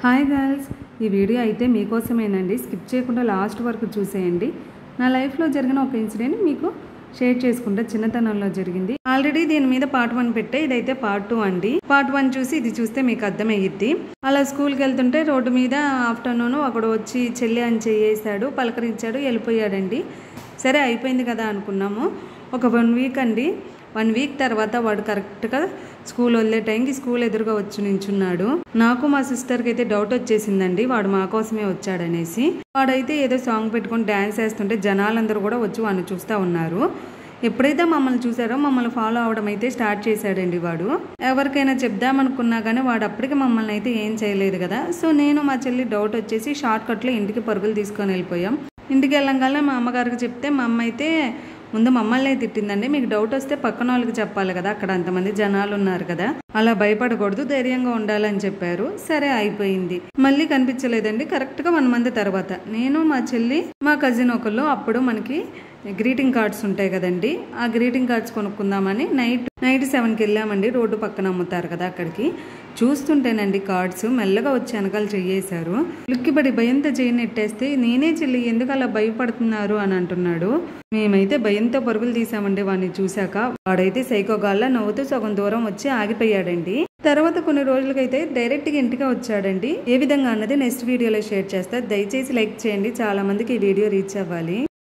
Hi girls, ఈ video అయితే మీకోసమేనండి. Skip చేయకుండా లాస్ట్ వరకు చూసేయండి. నా లైఫ్లో జరిగిన ఒక ఇన్సిడెంట్ మీకు షేర్ చేసుకుంటే చిన్నతనంలో జరిగింది. ఆల్రెడీ దీని మీద పార్ట్ 1 పెట్టే, ఇదైతే పార్ట్ 2 అండి. పార్ట్ 1 చూసి ఇది చూస్తే మీకు అర్థమయ్యిద్ది. అలా స్కూల్కి వెళ్తుంటే రోడ్డు మీద ఆఫ్టర్నూన్ ఒకడు వచ్చి చెల్లి అని చేసాడు, పలకరించాడు, వెళ్ళిపోయాడండి. సరే అయిపోయింది కదా అనుకున్నాము. ఒక 1 వీక్ అండి. 1 వీక్ తర్వాత వాడు కరెక్ట్గా స్కూల్ వదిలే టైంకి స్కూల్ ఎదురుగా వచ్చి నించున్నాడు. నాకు మా సిస్టర్కి అయితే డౌట్ వచ్చేసిందండి, వాడు మా కోసమే వచ్చాడనేసి. వాడైతే ఏదో సాంగ్ పెట్టుకొని డ్యాన్స్ వేస్తుంటే జనాలందరూ కూడా వచ్చి వాడిని చూస్తూ ఉన్నారు. ఎప్పుడైతే మమ్మల్ని చూసారో మమ్మల్ని ఫాలో అవడం అయితే స్టార్ట్ చేశాడండి వాడు. ఎవరికైనా చెప్దామనుకున్నా కానీ వాడు అప్పటికి మమ్మల్ని అయితే ఏం చేయలేదు కదా. సో నేను మా చెల్లి డౌట్ వచ్చేసి షార్ట్ కట్లో ఇంటికి పరుగులు తీసుకొని వెళ్ళిపోయాం. ఇంటికి వెళ్ళంగానే మా అమ్మగారికి చెప్తే మా అమ్మ అయితే ముందు మమ్మల్ని తిట్టిందండి. మీకు డౌట్ వస్తే పక్కన వాళ్ళకి చెప్పాలి కదా, అక్కడ అంతమంది జనాలు ఉన్నారు కదా, అలా భయపడకూడదు, ధైర్యంగా ఉండాలని చెప్పారు. సరే అయిపోయింది. మళ్ళీ కనిపించలేదండి. కరెక్ట్గా 1 మంత్ తర్వాత నేను, మా చెల్లి, మా కజిన్ ఒకళ్ళు, అప్పుడు మనకి గ్రీటింగ్ కార్డ్స్ ఉంటాయి కదండి, ఆ గ్రీటింగ్ కార్డ్స్ కొనుక్కుందామని నైట్ 7కి వెళ్ళామండి. రోడ్డు పక్కన అమ్ముతారు కదా, అక్కడికి. చూస్తుంటేనండి కార్డ్స్ మెల్లగా వచ్చి వెనకాల చెయ్యేశారు. లుక్కిబడి భయంతో చెయ్యి నెట్టేస్తే నేనే చెల్లి ఎందుకు అలా భయపడుతున్నారు అని అంటున్నాడు. మేమైతే భయంతో పరుగులు తీసామండి వాడిని చూశాక. వాడైతే సైకోగాల్లా నవ్వుతూ సగం దూరం వచ్చి ఆగిపోయాడండి. తర్వాత కొన్ని రోజులకైతే డైరెక్ట్గా ఇంటికి వచ్చాడండి. ఏ విధంగా అన్నది నెక్స్ట్ వీడియోలో షేర్ చేస్తా. దయచేసి లైక్ చేయండి, చాలా మందికి ఈ వీడియో రీచ్ అవ్వాలి.